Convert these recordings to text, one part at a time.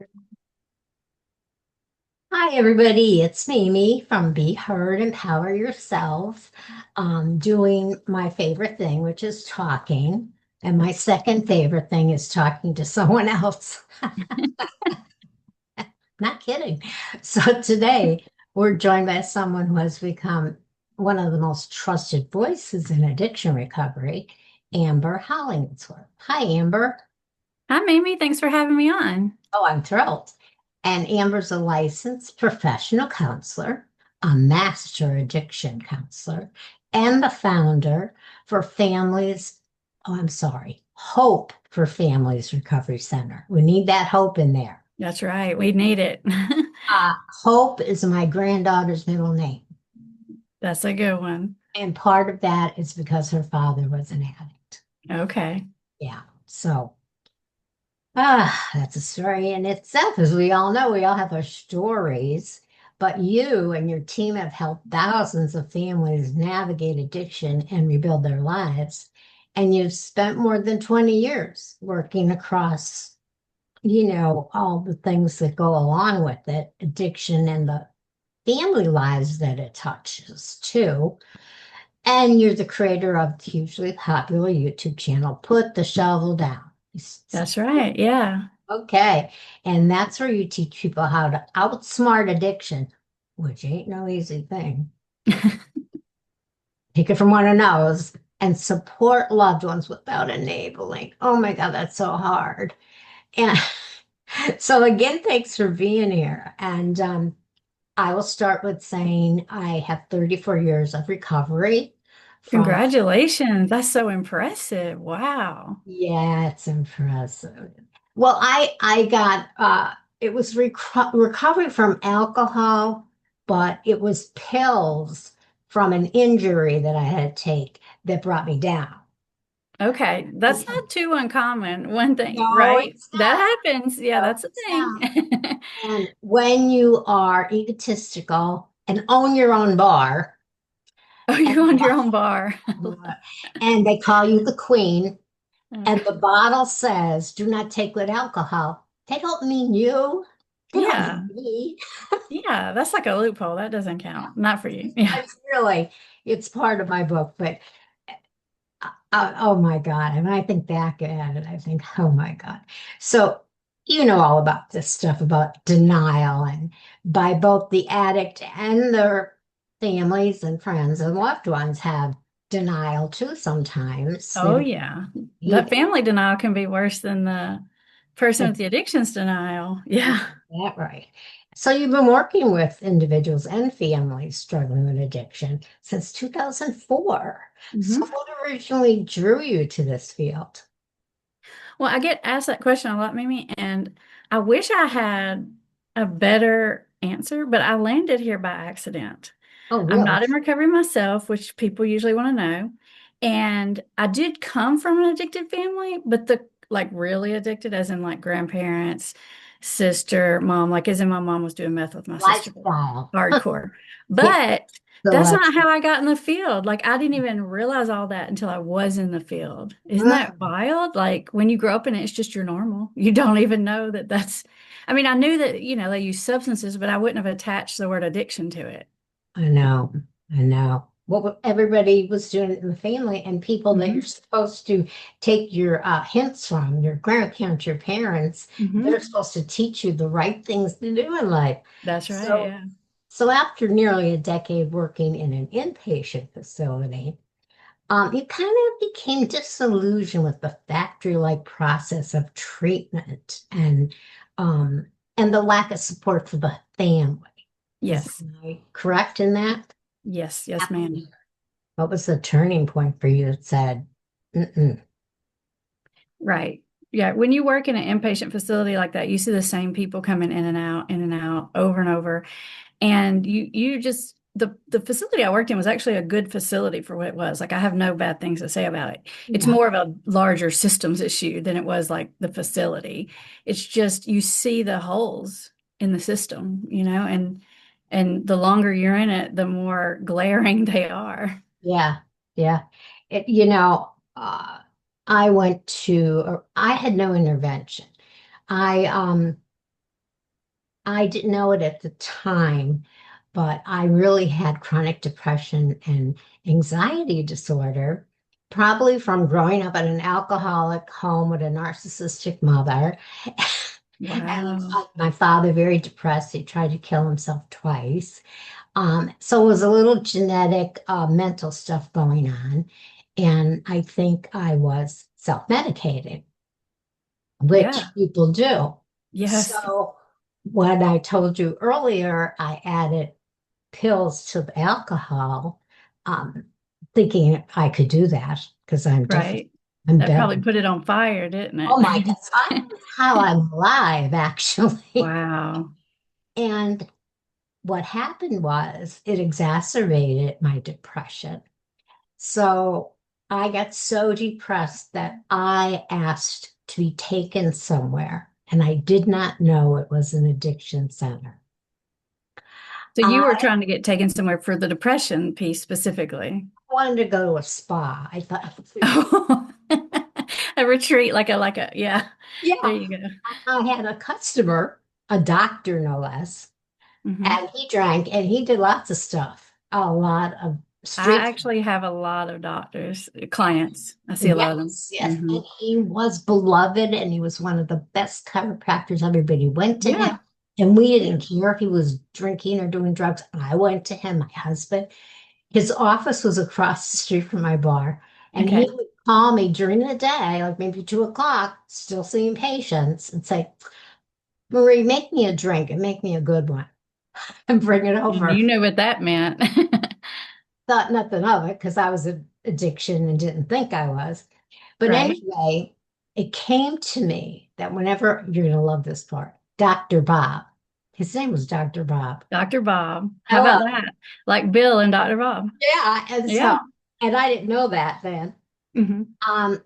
Hi, everybody. It's Mimi from Be Heard, Empower Yourself. Doing my favorite thing, which is talking. And my second favorite thing is talking to someone else. Not kidding. So today we're joined by someone who has become one of the most trusted voices in addiction recovery, Amber Hollingsworth. Hi, Amber. Hi, Mimi. Thanks for having me on. Oh, I'm thrilled. And Amber's a licensed professional counselor, a master addiction counselor, and the founder for Families, oh, I'm sorry, Hope for Families Recovery Center. We need that hope in there. That's right. We need it. Hope is my granddaughter's middle name. That's a good one. And part of that is because her father was an addict. Okay. Yeah. So that's a story in itself. As we all know, we all have our stories, but you and your team have helped thousands of families navigate addiction and rebuild their lives. And you've spent more than 20 years working across, all the things that go along with it, addiction and the family lives that it touches too. And you're the creator of the hugely popular YouTube channel, Put the Shovel Down. That's right. Yeah. Okay. And that's where you teach people how to outsmart addiction, which ain't no easy thing. Take it from one who knows and support loved ones without enabling. Oh my God, that's so hard. And so again, thanks for being here. And I will start with saying I have 34 years of recovery from, Congratulations. That's so impressive. Wow. yeah, it's impressive. Well, I got it was recovery from alcohol, but it was pills from an injury that I had to take that brought me down. Okay. That's Okay. not too uncommon. One thing, No, right? it's That not. happens. Yeah, No, that's a it's thing. not. And when you are egotistical and own your own bar, Oh, and, you owned your own bar. and they call you the queen, and the Okay. bottle says, "Do not take with alcohol." They don't mean you. They don't Yeah. mean me. Yeah. That's like a loophole. That doesn't count. Not for you. Yeah. It's really, it's part of my book, but oh my God. And I think back at it, I think, oh my God. So, you know all about this stuff about denial, and by both the addict and their families and friends and loved ones have denial too sometimes. They Oh, don't yeah. believe That it. family denial can be worse than the person That's with the addictions denial. Yeah. that right. So you've been working with individuals and families struggling with addiction since 2004. So hmm what originally drew you to this field? Well, I get asked that question a lot, Mimi, and I wish I had a better answer, but I landed here by accident. Oh, I'm really? not in recovery myself, which people usually want to know. And I did come from an addicted family, but the like really addicted, as in like grandparents, sister, mom, like as in my mom was doing meth with my sister, Lifestyle. hardcore. Yeah, But the that's life. not how I got in the field. Like I didn't even realize all that until I was in the field. Isn't that Mm, wild? Like when you grow up in it, it's just your normal. You don't even know that that's, I mean, I knew that, they use substances, but I wouldn't have attached the word addiction to it. I know. I know. Everybody was doing it in the family, and people that you're hmm supposed to take your hints from, your grandparents, your parents, they're hmm supposed to teach you the right things to do in life. That's right. So, Yeah. so after nearly a decade working in an inpatient facility, you kind of became disillusioned with the factory-like process of treatment um, and the lack of support for the family. Is Yes. I correct in that? Yes. Yes, ma'am. What was the turning point for you that said, mm-mm, Right. Yeah. When you work in an inpatient facility like that, you see the same people coming in and out over and over. And you just the facility I worked in was actually a good facility for what it was. Like I have no bad things to say about it. It's yeah, more of a larger systems issue than it was like the facility. It's just you see the holes in the system, and the longer you're in it, the more glaring they are. yeah, yeah. I went to, or I had no intervention. I I didn't know it at the time, but I really had chronic depression and anxiety disorder, probably from growing up in an alcoholic home with a narcissistic mother. And Wow. my father, very depressed, he tried to kill himself twice. So it was a little genetic, mental stuff going on. And I think I was self-medicating, Yeah. which people do. Yes. So when I told you earlier, I added pills to the alcohol, um, thinking I could do that because I'm different. Right. I'm That probably better. put it on fire, didn't Oh my God, it? that's how I'm alive, actually. Wow. And what happened was it exacerbated my depression. So I got so depressed that I asked to be taken somewhere, and I did not know it was an addiction center. So you were I trying to get taken somewhere for the depression piece specifically. wanted to go to a spa. I thought, Oh, a retreat, yeah. There yeah, you go. I had a customer, a doctor no less, Hmm. and he drank and he did lots of stuff, a lot of I street. actually have a lot of doctors, clients. I see a lot of them. Yes, yes. Hmm. And he was beloved and he was one of the best chiropractors. Everybody went to him. Yeah. And we Yeah. didn't care if he was drinking or doing drugs. I went to him, my husband. His office was across the street from my bar. And he Okay. would call me during the day, like maybe 2 o'clock, still seeing patients, and say, Marie, make me a drink and make me a good one and bring it And over. you know what that meant. Thought nothing of it because I was an addiction and didn't think I was. But Right. anyway, it came to me that whenever you're going to love this part, Dr. Bob, his name was Dr. Bob. Dr. Bob. How Hello. about that? Like Bill and Dr. Bob. Yeah. And so, Yeah. and I didn't know that then. Hmm. Um,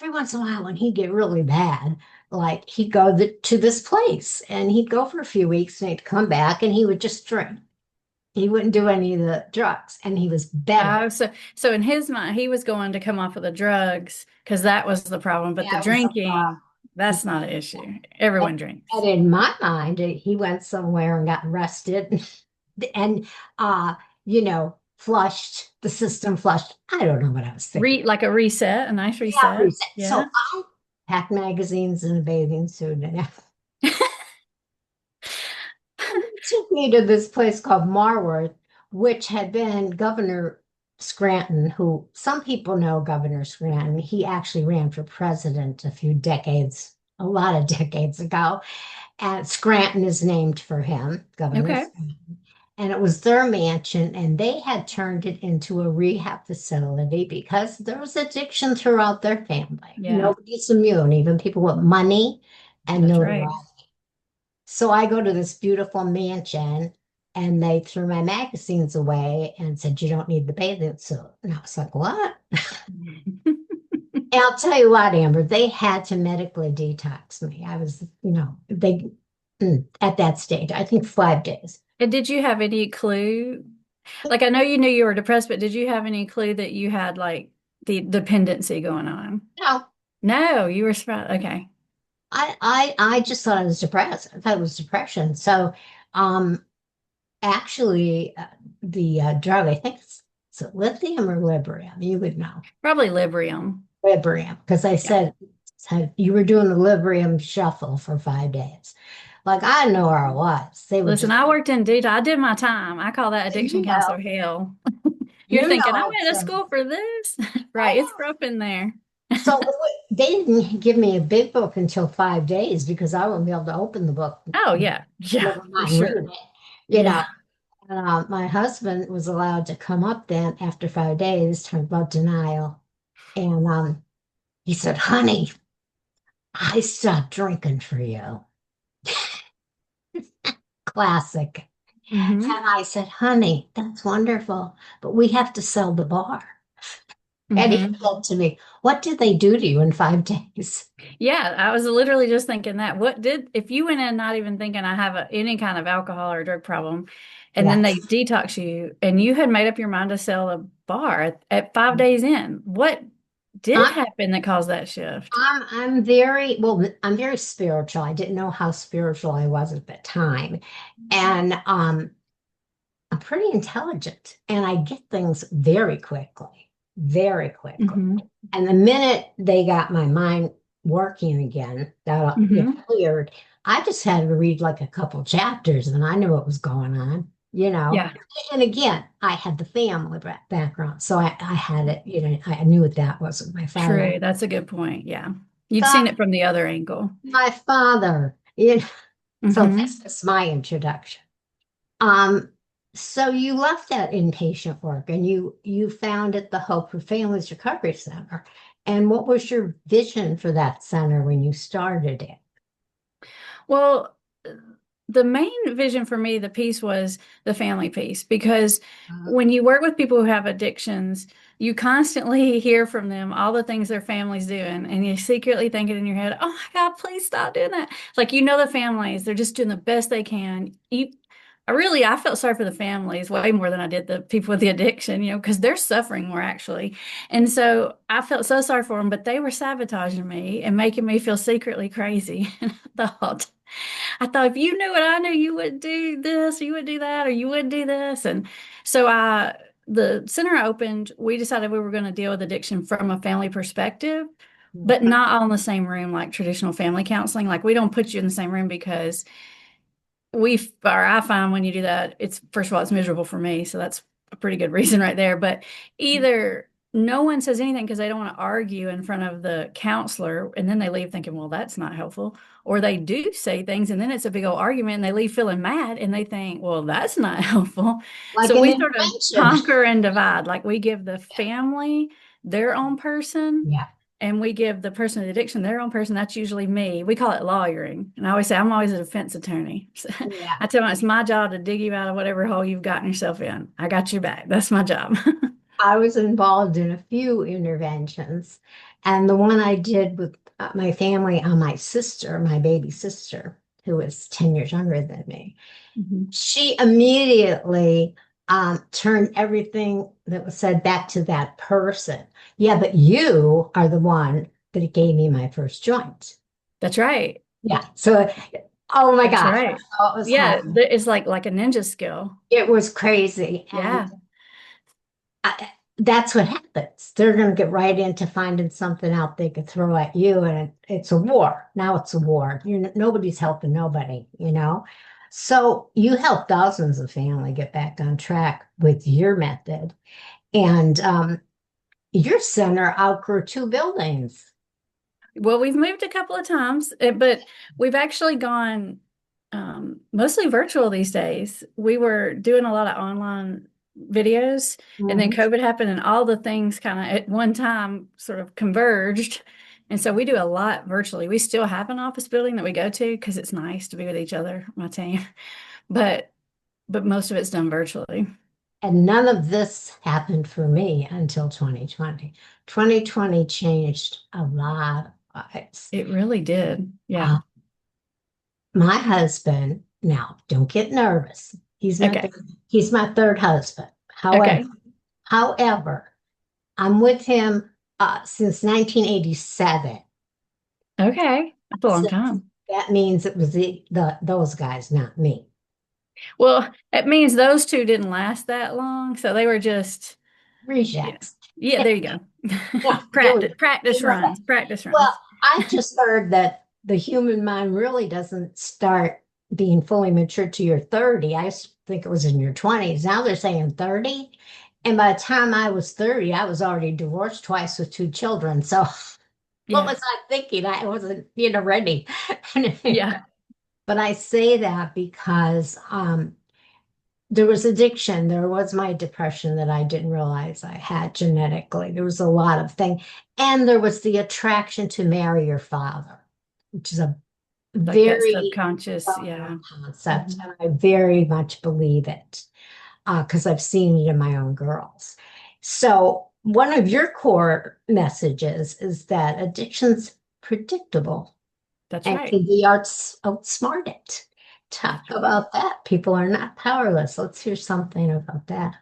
every once in a while, when he'd get really bad, like he'd go to this place and he'd go for a few weeks and he'd come back and he would just drink. He wouldn't do any of the drugs and he was better. Oh, so in his mind, he was going to come off of the drugs because that was the problem. But the That was a drinking, that's not an issue. Everyone And drinks. in my mind, he went somewhere and got arrested and, you know, flushed, the system flushed. I don't know what I was thinking. Like a reset, a nice Yeah, reset. reset. So Yeah. I packed magazines in a bathing suit and he took me to this place called Marworth, which had been Governor Scranton, who some people know Governor Scranton. He actually ran for president a few decades, a lot of decades ago. And Scranton is named for him, Governor Okay. Scranton. And it was their mansion, and they had turned it into a rehab facility because there was addiction throughout their family. Yeah, Nobody's immune, even people with money and that's right. notoriety. So I go to this beautiful mansion, and they threw my magazines away and said, "You don't need the bathing suit." And I was like, "What?" And I'll tell you what, Amber, they had to medically detox me. I was, at that stage, I think 5 days. And did you have any clue? Like, I know you knew you were depressed, but did you have any clue that you had like the dependency going on? No, No, you were surprised. Okay. I just thought I was depressed. I thought it was depression. So, um, actually, the drug, I think it's lithium or Librium. You would know. Probably Librium. Librium, because I Yeah. said you were doing the Librium shuffle for 5 days. Like I didn't know where I was. They would Listen, just, I worked in detail. I did my time. I call that addiction you know, counselor hell. You're you thinking, I know, went to school for this. I Right. It's know. rough in there. So they didn't give me a big book until 5 days because I wouldn't be able to open the book, Oh, yeah. Yeah, never for mind sure. read it. You Yeah. know, my husband was allowed to come up then after 5 days, talking about denial. And he said, "Honey, I stopped drinking for you." Classic. Hmm. And I said, "Honey, that's wonderful, but we have to sell the bar." And he Hmm. said to me, "What did they do to you in 5 days?" Yeah, I was literally just thinking that. If you went in not even thinking I have any kind of alcohol or drug problem, and then they Yes. detox you and you had made up your mind to sell a bar at 5 days in, what did I'm, happen that caused that shift? I'm very, well, I'm very spiritual. I didn't know how spiritual I was at the time. And I'm pretty intelligent and I get things very quickly, very quickly. Hmm. And the minute they got my mind working again, that it Hmm. cleared, I just had to read like a couple chapters and I knew what was going on, you know. Yeah, And again, I had the family background, so I had it, you know, I knew what that was with my father. true. That's a good point. Yeah. You'd God, seen it from the other angle. my father, you know, so Hmm. that's my introduction. Um, so you left that inpatient work and you founded the Hope for Families Recovery Center. And what was your vision for that center when you started it? Well, the main vision for me, the piece was the family piece, because Uh, when you work with people who have addictions, you constantly hear from them all the things their family's doing, and you secretly think it in your head, oh my God, please stop doing that. Like, the families, they're just doing the best they can. I felt sorry for the families way more than I did the people with the addiction, because they're suffering more actually. And so I felt so sorry for them, but they were sabotaging me and making me feel secretly crazy. And I thought if you knew what I knew, you would do this, or you would do that, or you would do this. And so the center I opened, we decided we were going to deal with addiction from a family perspective, but mhm. not all in the same room like traditional family counseling. Like, we don't put you in the same room because I find when you do that, it's, first of all, it's miserable for me. So that's a pretty good reason right there. But either no one says anything because they don't want to argue in front of the counselor, and then they leave thinking, well, that's not helpful. Or they do say things and then it's a big old argument and they leave feeling mad and they think, well, that's not helpful. Like So an we sort of intervention. conquer and divide. Like, we give the family their own person, Yeah, and we give the person with addiction their own person. That's usually me. We call it lawyering. And I always say I'm always a defense attorney. So yeah. I tell them it's my job to dig you out of whatever hole you've gotten yourself in. I got your back. That's my job. I was involved in a few interventions, and the one I did with my family on my sister, my baby sister, who was 10 years younger than me. Mhm. She immediately turned everything that was said back to that person. Yeah, but you are the one that gave me my first joint. That's right. Yeah. So, oh my That's gosh, right. oh, it was hot. Yeah, it's like a ninja skill. It was crazy. And Yeah, that's what happens. They're going to get right into finding something out they could throw at you, and it's a war. Now it's a war. Nobody's helping nobody, you know? So you help thousands of family get back on track with your method. And your center outgrew two buildings. well, we've moved a couple of times, but we've actually gone mostly virtual these days. We were doing a lot of online videos, and then Mhm. COVID happened, and all the things kind of at one time sort of converged. And so we do a lot virtually. We still have an office building that we go to because it's nice to be with each other, my team, but most of it's done virtually. And none of this happened for me until 2020. 2020 changed a lot of lives. It really did. Yeah. Uh, my husband, now don't get nervous. Okay. He's my third husband. Okay. However, I'm with him since 1987. Okay. That's a long So time. that means it was those guys, not me. Well, it means those two didn't last that long. So they were just, yeah. Rejects. Yeah, there you go. Yeah, there we Practice, you know that. practice Well, runs. I just heard that the human mind really doesn't start being fully mature to your 30. I used to think it was in your 20s. Now they're saying 30. And by the time I was 30, I was already divorced twice with two children. So what Yeah. was I thinking? I wasn't, you know, ready. Yeah. But I say that because there was addiction. There was my depression that I didn't realize I had genetically. There was a lot of things. And there was the attraction to marry your father, which is a Like that very subconscious. well-known Yeah. concept. Mhm. And I very much believe it because I've seen it in my own girls. So one of your core messages is that addiction's predictable That's and right. can be outsmarted. Talk That's right. about that. People are not powerless. Let's hear something about that.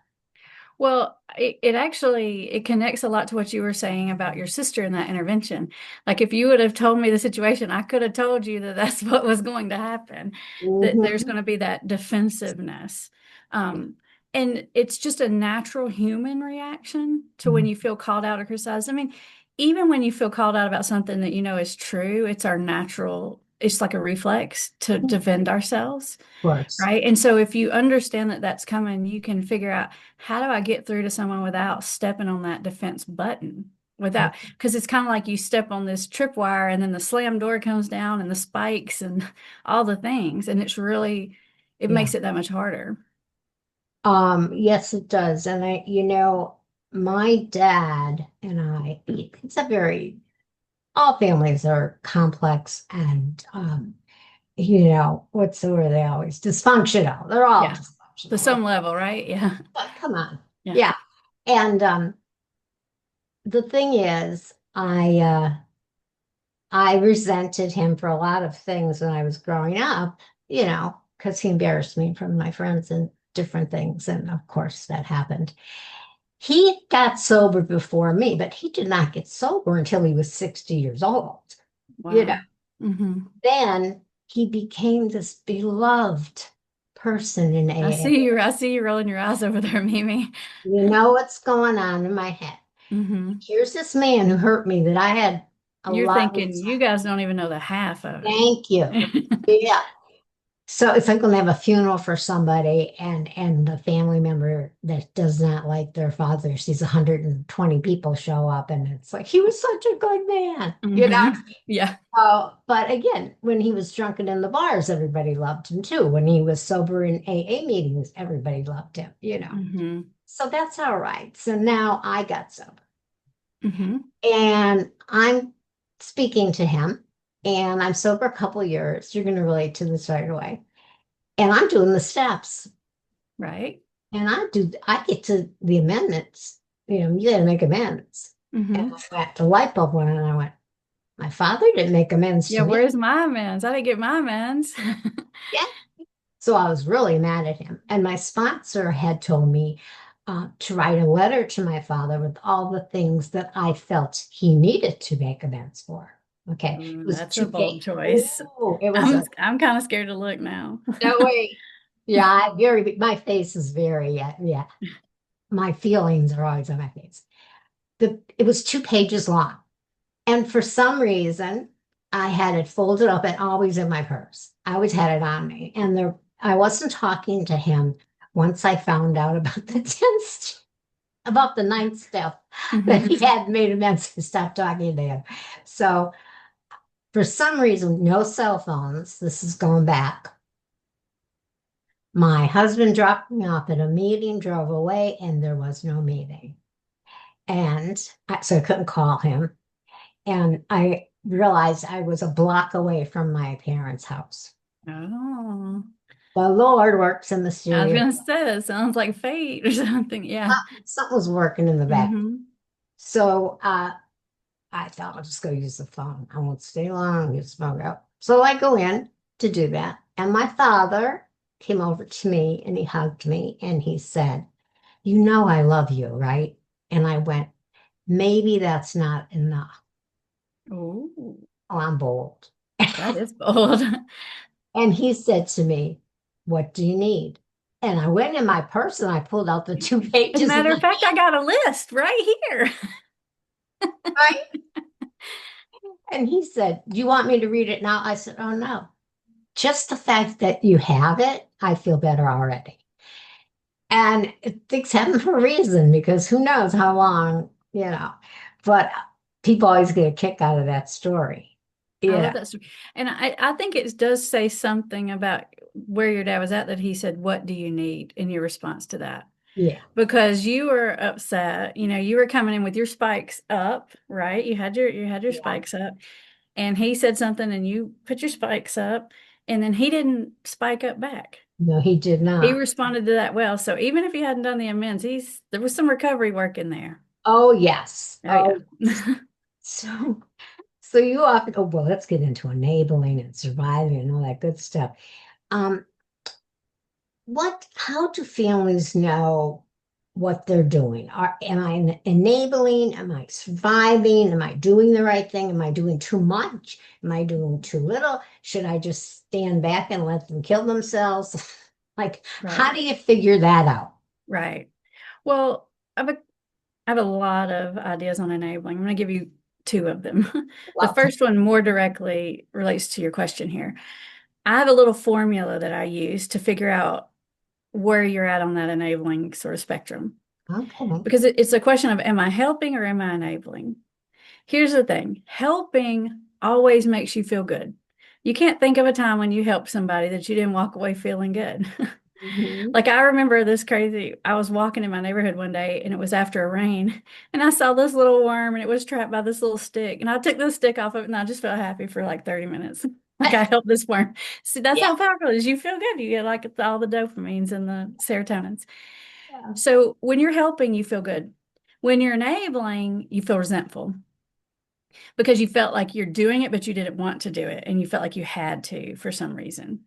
Well, it actually it connects a lot to what you were saying about your sister in that intervention. Like if you would have told me the situation, I could have told you that that's what was going to happen, that there's Hmm. going to be that defensiveness. Um, and it's just a natural human reaction to when you feel called out or criticized. I mean, even when you feel called out about something that you know is true, it's our natural, it's like a reflex to Of defend ourselves. course. Right. And so if you understand that that's coming, you can figure out how do I get through to someone without stepping on that defense button? Without, because it's kind of like you step on this tripwire and then the slam door comes down and the spikes and all the things. And it's really, it Yeah. makes it that much harder. Yes, it does. And my dad and it's a very, all families are complex and, what's the word they always, dysfunctional. They're all Yeah. To dysfunctional. some level, right? Yeah. But come on. Yeah. Yeah. And, the thing is, I resented him for a lot of things when I was growing up, because he embarrassed me in front of my friends and different things. And of course, that happened. He got sober before me, but he did not get sober until he was 60 years old. You know, Wow. Hmm. then he became this beloved person in AA. I see you rolling your eyes over there, Mimi. You know what's going on in my head. Hmm. Here's this man who hurt me that I had a You're lot of thinking you guys don't even know the half of thank you. it. Yeah. So it's like when they have a funeral for somebody and the family member that does not like their father sees 120 people show up and it's like he was such a good man. Hmm. Yeah. But again, when he was drunken in the bars, everybody loved him too. When he was sober in AA meetings, everybody loved him. Hmm. So that's all right. So now I got sober Hmm. and I'm speaking to him and I'm sober a couple years. You're going to relate to this right away. And I'm doing the steps. Right. And I get to the amendments, you got to make amends. And Hmm. the light bulb went on, and I went, my father didn't make amends Yeah. to me. Where's my amends? I didn't get my amends. Yeah. So I was really mad at him. And my sponsor had told me to write a letter to my father with all the things that I felt he needed to make amends for. Okay. It was That's a two bold pages. choice. Oh, it was a I'm kind of scared to look now. no way. Yeah, my face is very, yeah. My feelings are always on my face. It was 2 pages long. And for some reason, I had it folded up and always in my purse. I always had it on me. And I wasn't talking to him once I found out about the 10th, about the ninth step that he Hmm. had made amends to stop talking to him. So for some reason, no cell phones. This is going back. My husband dropped me off at a meeting, drove away, and there was no meeting. And so I couldn't call him. And I realized I was a block away from my parents' house. Oh, The Lord works in I was mysterious gonna ways. say that sounds like fate or something. Yeah. Something was working in the back. Hmm. So I thought I'll just go use the phone. I won't stay long. Get smoke out. So I go in to do that. And my father came over to me and he hugged me and he said, you know I love you, right? And I went, maybe that's not enough. Oh, Oh, I'm bold. that is bold. And he said to me, what do you need? And I went in my purse and I pulled out the two As a pages of matter of the fact, I got a list right here. right. And he said, do you want me to read it now? I said, oh no. Just the fact that you have it, I feel better already. And things happen for a reason because who knows how long. But people always get a kick out of that story. I love Yeah. that story. And I think it does say something about where your dad was at that he said, what do you need in your response to that? Yeah. Because you were upset, you were coming in with your spikes up, right? You had your Yeah. spikes up, and he said something, and you put your spikes up, and then he didn't spike up back. No, he did He not. responded to that well. So even if he hadn't done the amends, there was some recovery work in there. Oh, yes. Oh yeah. Oh, yes. So you often, oh, well, let's get into enabling and surviving and all that good stuff. Um, how do families know? what they're doing. Am I enabling? Am I surviving? Am I doing the right thing? Am I doing too much? Am I doing too little? Should I just stand back and let them kill themselves? Like, Right. how do you figure that out? Right. Well, I have a lot of ideas on enabling. I'm going to give you two of them. The Well, first one more directly relates to your question here. I have a little formula that I use to figure out where you're at on that enabling sort of spectrum. okay. Because it's a question of, am I helping or am I enabling? Here's the thing, helping always makes you feel good. You can't think of a time when you helped somebody that you didn't walk away feeling good. Mhm. Like I remember this crazy, I was walking in my neighborhood one day and it was after a rain and I saw this little worm and it was trapped by this little stick and I took the stick off of it and I just felt happy for like 30 minutes. Like I helped this worm. See, that's Yeah. how powerful it is. You feel good. You get like all the dopamines and the serotonins. Yeah. So when you're helping, you feel good. When you're enabling, you feel resentful because you felt like you're doing it, but you didn't want to do it and you felt like you had to for some reason.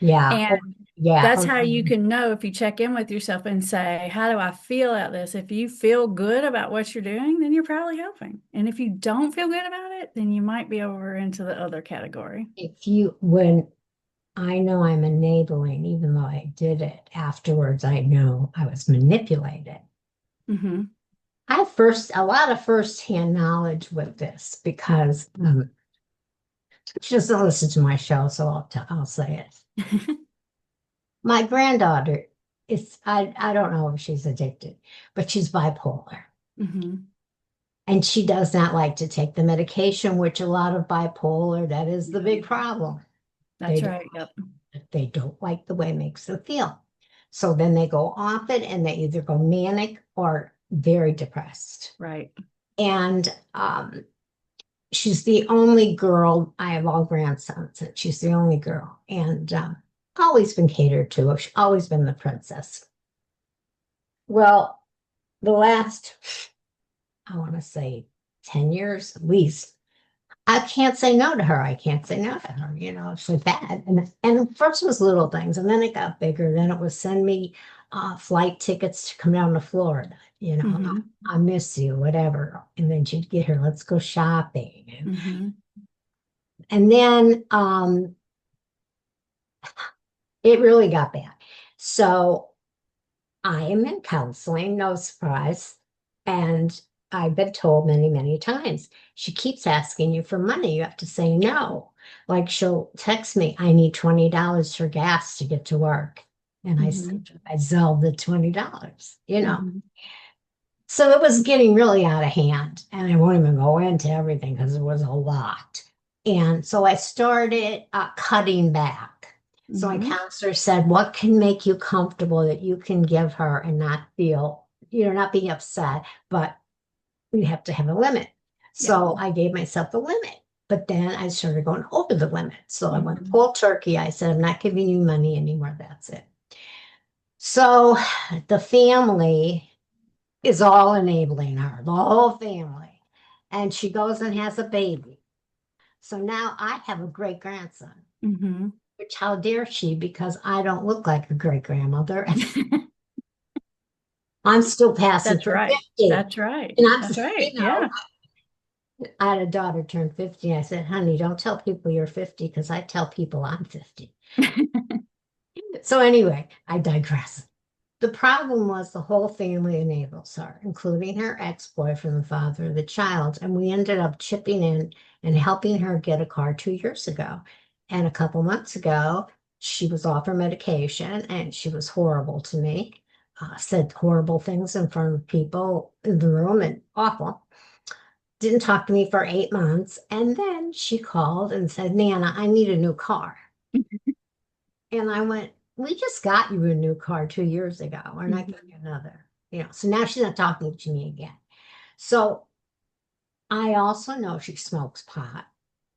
Yeah. And Oh, yeah. that's Oh, how you can know if you check in with yourself and say, how do I feel about this? If you feel good about what you're doing, then you're probably helping. And if you don't feel good about it, then you might be over into the other category. when I know I'm enabling, even though I did it afterwards, I know I was manipulated. Mm-hmm. I have a lot of firsthand knowledge with this because she doesn't listen to my show, so I'll say it. My granddaughter I don't know if she's addicted, but she's bipolar. Mm-hmm. And she does not like to take the medication, which a lot of bipolar, that is the big problem. They That's don't, right. Yep. they don't like the way it makes them feel. So then they go off it and they either go manic or very depressed. Right. And she's the only girl. I have all grandsons, and she's the only girl. And always been catered to. She's always been the princess. Well, the last, I want to say 10 years at least, I can't say no to her. I can't say no to her. It's like that. And first it was little things, and then it got bigger. Then it was send me flight tickets to come down to Florida. Mm-hmm. I miss you, whatever. And then she'd get her, let's go shopping. And, Mm-hmm. and then it really got bad. So I am in counseling, no surprise. And I've been told many, many times, she keeps asking you for money. You have to say no. Like she'll text me, I need $20 for gas to get to work. And I Mm-hmm. said, I Zelle the $20. Mm-hmm. So it was getting really out of hand. And I won't even go into everything because it was a lot. And so I started cutting back. So my Mm-hmm. counselor said, what can make you comfortable that you can give her and not feel, not be upset, but you have to have a limit. Yeah. So I gave myself a limit. But then I started going over the limit. So I went Mm-hmm. cold turkey. I said, I'm not giving you money anymore. That's it. So the family is all enabling her, the whole family. And she goes and has a baby. So now I have a great grandson, Mm-hmm. which how dare she? Because I don't look like a great grandmother. I'm still passing That's for right. 50. That's right. And I'm, That's right. you know, Yeah. I had a daughter turn 50. I said, honey, don't tell people you're 50 because I tell people I'm 50. So anyway, I digress. The problem was the whole family enables her, including her ex-boyfriend, the father of the child. And we ended up chipping in and helping her get a car 2 years ago. And a couple months ago, she was off her medication and she was horrible to me, said horrible things in front of people in the room and awful. Didn't talk to me for 8 months. And then she called and said, Nana, I need a new car. And I went, we just got you a new car 2 years ago. We're not getting you another. So now she's not talking to me again. So I also know she smokes pot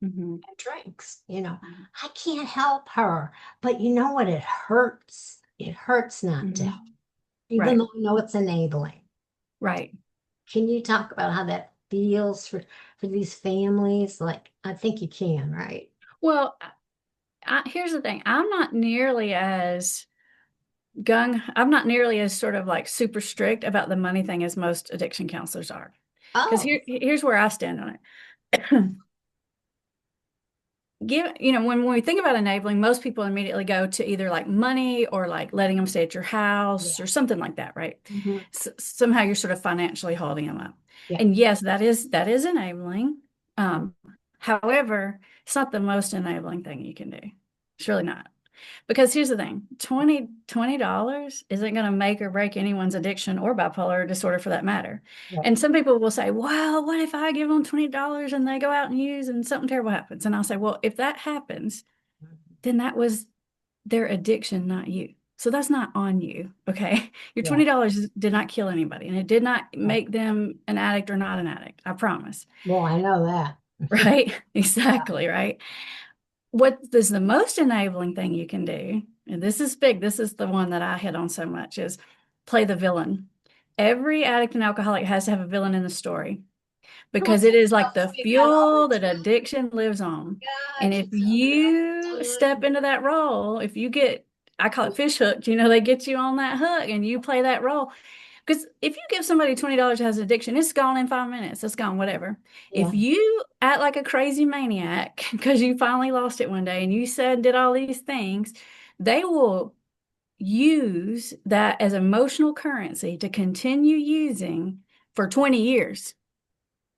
Mm-hmm. and drinks. I can't help her. But you know what? It hurts. It hurts not to Mm-hmm. help, even Right. though I know it's enabling. Right. Can you talk about how that feels for these families? Like, I think you can, right? Well, here's the thing. I'm not nearly as I'm not nearly as sort of like super strict about the money thing as most addiction counselors are. Because Oh, here's where I stand on it. When we think about enabling, most people immediately go to either like money or like letting them stay at your house yeah. or something like that, right? Hmm. Somehow you're sort of financially holding them up. Yeah. And yes, that is enabling. Um, However, it's not the most enabling thing you can do. It's really not. Because here's the thing, $20 isn't going to make or break anyone's addiction or bipolar disorder for that matter. Right. And some people will say, well, what if I give them $20 and they go out and use and something terrible happens? And I'll say, well, if that happens, then that was their addiction, not you. So that's not on you. Okay. Your Yeah. $20 did not kill anybody and it did not Right. make them an addict or not an addict. I promise. Well, I know that. Right. Yeah. Exactly. Right. What is the most enabling thing you can do, and this is big, this is the one that I hit on so much, is play the villain. Every addict and alcoholic has to have a villain in the story Oh, because she it is like tells the me that all fuel that the time. addiction lives on. God, And she if tells me all you the step time. into that role, if you get, I call it fish hooked, they get you on that hook and you play that role. Because if you give somebody $20 that has an addiction, it's gone in 5 minutes. It's gone, whatever. Yeah. If you act like a crazy maniac because you finally lost it one day and you said and did all these things, they will use that as emotional currency to continue using for 20 years.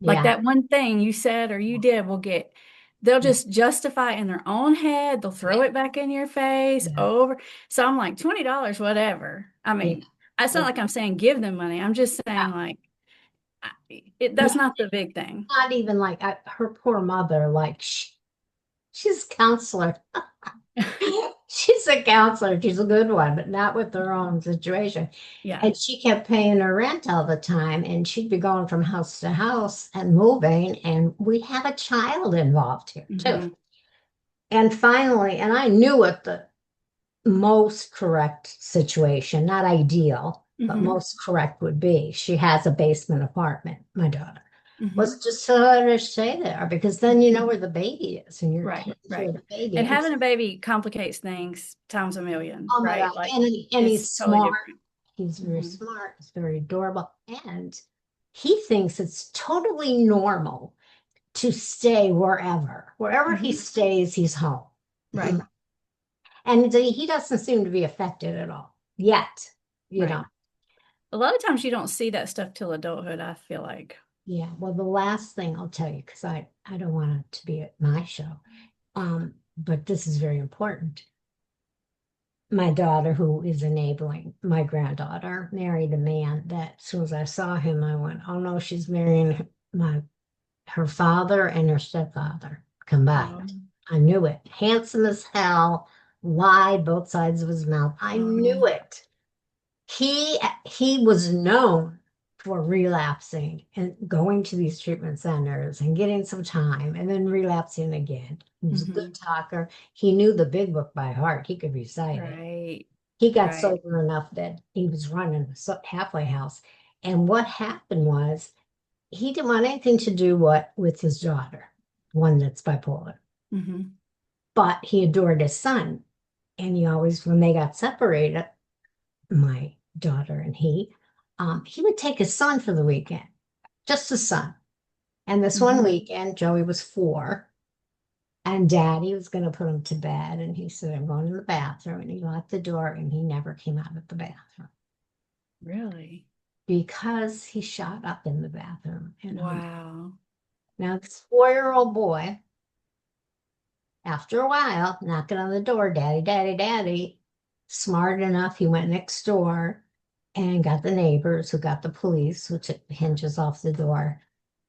Like Yeah. that one thing you said or you did they'll Yeah. just justify it in their own head. They'll throw Yeah. it back in your face Yeah. over. So I'm like, $20, whatever. I Yeah. mean, it's not Yeah. like I'm saying give them money. I'm just saying like, Yeah. that's not the big thing. Not even like her poor mother, like she's a counselor. She's a counselor. She's a good one, but not with her own situation. Yeah. And she kept paying her rent all the time, and she'd be going from house to house and moving, and we have a child involved here too. Hmm. And finally, and I knew it the most correct situation, not ideal, but Hmm. most correct would be she has a basement apartment, my daughter. Was Hmm. just to let her stay there because then you know where the baby is and you're Right. taking care Right. of the baby. And And having a baby complicates things times a million, oh my God. right? Like And it's he's totally smart. different. He's very Hmm. smart. He's very adorable. And he thinks it's totally normal to stay wherever. Wherever he Hmm. stays, he's home. Right. And he doesn't seem to be affected at all yet, you Right. know. A lot of times you don't see that stuff till adulthood, I feel like. Yeah. Well, the last thing I'll tell you, because I don't want it to be at my show, but this is very important. My daughter, who is enabling my granddaughter, married a man that as soon as I saw him, I went, oh no, she's marrying my her father and her stepfather combined. Um, I knew it. Handsome as hell, wide, both sides of his mouth. I knew um, it. He was known for relapsing and going to these treatment centers and getting some time and then relapsing again. He was a good mhm. talker. He knew the big book by heart. He could recite it. Right. He got Right. sober enough that he was running a halfway house. And what happened was he didn't want anything to do with his daughter, one that's bipolar, Hmm. but he adored his son. And he always, when they got separated, my daughter and he would take his son for the weekend, just his son. And this one Hmm. weekend, Joey was 4, and Daddy was going to put him to bed. And he said, I'm going to the bathroom. And he locked the door, and he never came out of the bathroom Really? because he shot up in the bathroom and hung. Wow. Now, this 4-year-old boy, after a while, knocking on the door, Daddy, Daddy, Daddy, smart enough, he went next door and got the neighbors who got the police who took the hinges off the door.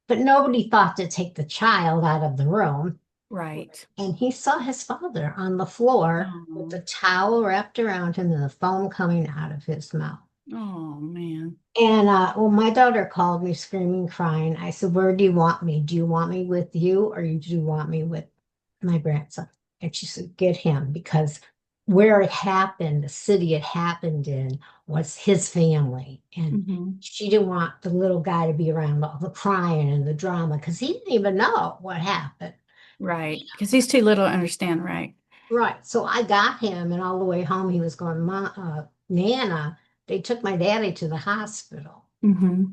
But nobody thought to take the child out of the room. Right. And he saw his father on the floor with Oh, the towel wrapped around him and the foam coming out of his mouth. oh man. And well, my daughter called me screaming, crying. I said, where do you want me? Do you want me with you or do you want me with my grandson? And she said, get him because where it happened, the city it happened in was his family. And Hmm. she didn't want the little guy to be around all the crying and the drama because he didn't even know what happened. Right. Because he's too little to understand, right? Right. So I got him, and all the way home, he was going, Mom, Nana, they took my daddy to the hospital. Hmm.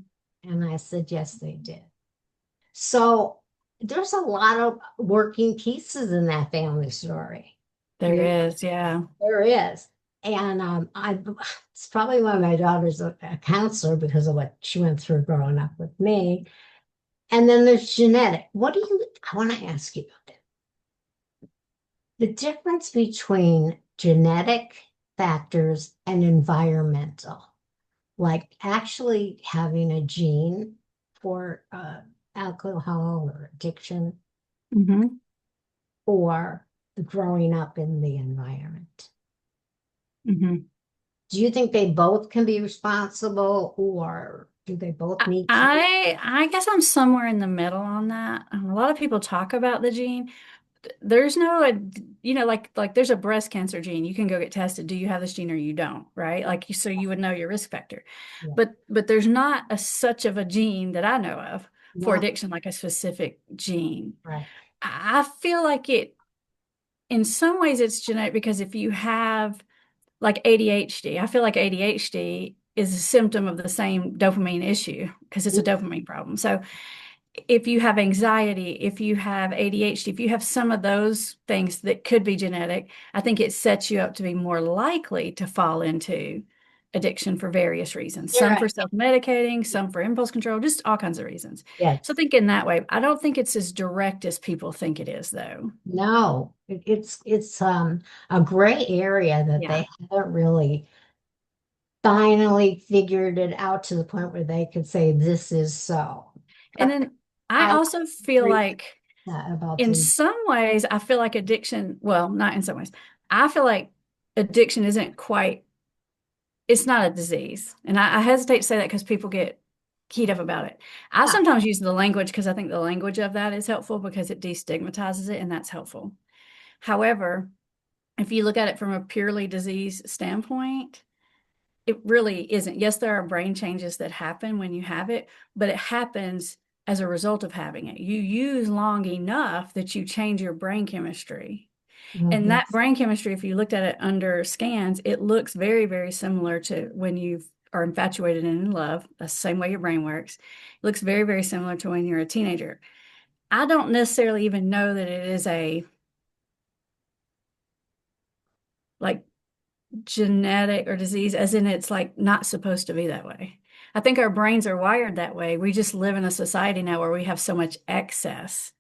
And I said, yes, they did. So there's a lot of working pieces in that family story. There You is, yeah. There is. And it's probably why my daughter's a counselor because of what she went through growing up with me. And then there's genetic. I want to ask you about that. The difference between genetic factors and environmental, like actually having a gene for alcohol or addiction Hmm. or growing up in the environment. Hmm. Do you think they both can be responsible or do they both need to? I guess I'm somewhere in the middle on that. A lot of people talk about the gene. There's no, like there's a breast cancer gene. You can go get tested. Do you have this gene or you don't, right? Like so you would know your risk factor. Yeah, But there's not such of a gene that I know of for no, addiction, like a specific gene. right. I feel like in some ways it's genetic because if you have like ADHD, I feel like ADHD is a symptom of the same dopamine issue because it's a dopamine problem. So if you have anxiety, if you have ADHD, if you have some of those things that could be genetic, I think it sets you up to be more likely to fall into addiction for various reasons. You're Some for right. self-medicating, some for impulse control, just all kinds of reasons. So I Yes. think in that way, I don't think it's as direct as people think it is, though. No, it's a gray area that Yeah. they haven't really finally figured it out to the point where they could say this is so. And But then I I also feel agree like about in the some ways, I feel like addiction, well, not in some ways, I feel like addiction isn't quite, it's not a disease. And I hesitate to say that because people get keyed up about it. I ah, sometimes use the language because I think the language of that is helpful because it destigmatizes it, and that's helpful. However, if you look at it from a purely disease standpoint, it really isn't. Yes, there are brain changes that happen when you have it, but it happens as a result of having it. You use long enough that you change your brain chemistry. And mhm. that brain chemistry, if you looked at it under scans, it looks very, very similar to when you are infatuated and in love. That's the same way your brain works. It looks very, very similar to when you're a teenager. I don't necessarily even know that it is a like genetic or disease, as in it's like not supposed to be that way. I think our brains are wired that way. We just live in a society now where we have so much excess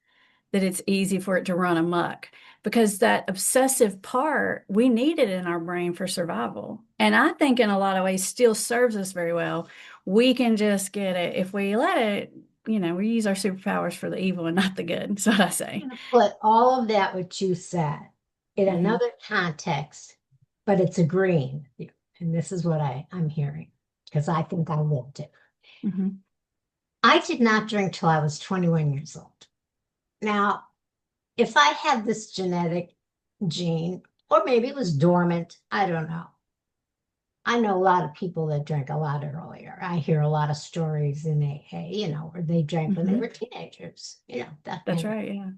that it's easy for it to run amok because that obsessive part, we need it in our brain for survival. And I think in a lot of ways still serves us very well. We can just get it if we let it, we use our superpowers for the evil and not the good. That's what I say. I'm gonna put all of that what you said in Hmm. another context, but it's agreeing. And this is what I'm hearing because I think I lived it. Hmm. I did not drink till I was 21 years old. Now, if I had this genetic gene, or maybe it was dormant, I don't know. I know a lot of people that drank a lot earlier. I hear a lot of stories in AA, where they drank when they were Hmm. teenagers, that That's kind of. right. Yeah.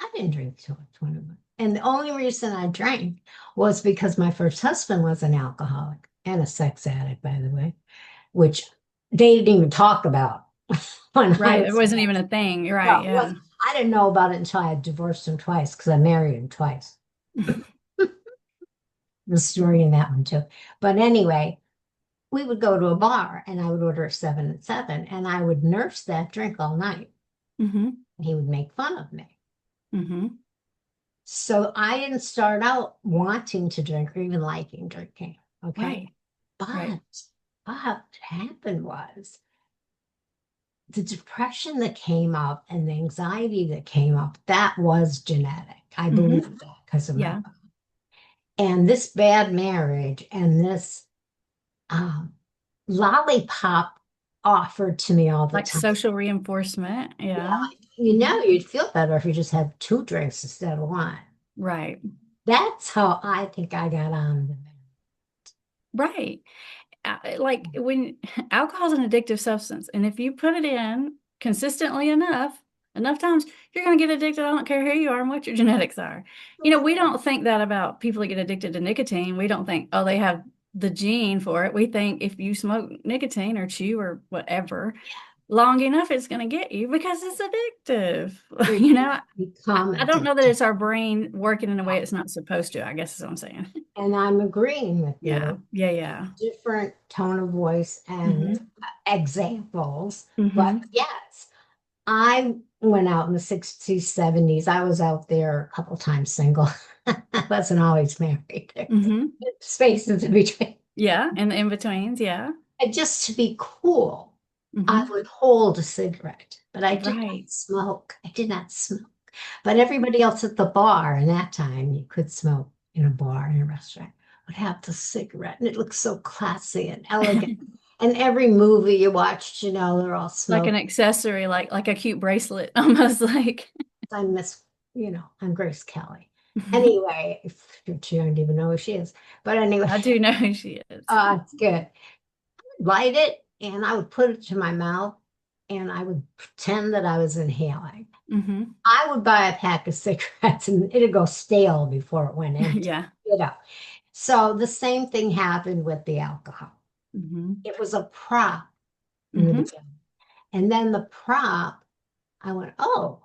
I didn't drink till I was 21. And the only reason I drank was because my first husband was an alcoholic and a sex addict, by the way, which they didn't even talk about when I Right. It was wasn't even a thing. You're no, right. it was, Yeah. I didn't know about it until I had divorced him twice because I married him twice. The story in that one too. But anyway, we would go to a bar and I would order a 7 and 7 and I would nurse that drink all night. Hmm. And he would make fun of me. Hmm. So I didn't start out wanting to drink or even liking drinking. Okay. Right. Right. But what happened was the depression that came up and the anxiety that came up, that was genetic. I Hmm. believe that because of my Yeah. and this bad marriage and this um, lollipop offered to me all the Like time. social reinforcement. Yeah, Yeah. like, Hmm. you'd feel better if you just had two drinks instead of one. Right. That's how I think I got on the Right. Like when alcohol is an addictive substance, and if you put it in consistently enough times, you're going to get addicted. I don't care who you are and what your genetics are. We don't think that about people that get addicted to nicotine. We don't think, oh, they have the gene for it. We think if you smoke nicotine or chew or whatever long enough, it's going to get you because it's addictive. It You can know, become I don't know that addictive. it's our brain working in a way it's not supposed to, I guess is what I'm saying. And I'm agreeing with Yeah. you. Yeah. Yeah. Different tone of voice and Hmm. examples. But Hmm. yes, I went out in the 60s, 70s. I was out there a couple times single. I wasn't always married. Hmm. Spaces in between. Yeah. And the in-betweens. Yeah. And just to be cool, I Hmm. would hold a cigarette, but I did not Right. smoke. I did not smoke. But everybody else at the bar, in that time, you could smoke in a bar, in a restaurant, would have the cigarette. And it looked so classy and elegant. And every movie you watched, they're all Like an smoking. accessory, like a cute bracelet, almost like. I miss, I'm Grace Kelly. Anyway, she don't even know who she is. But anyway, I do know who she is. it's good. Light it and I would put it to my mouth and I would pretend that I was inhaling. Hmm. I would buy a pack of cigarettes and it'd go stale before it went empty, Yeah. you know. So the same thing happened with the alcohol. Hmm. It was a prop in the Hmm. beginning. And then the prop, I went, oh,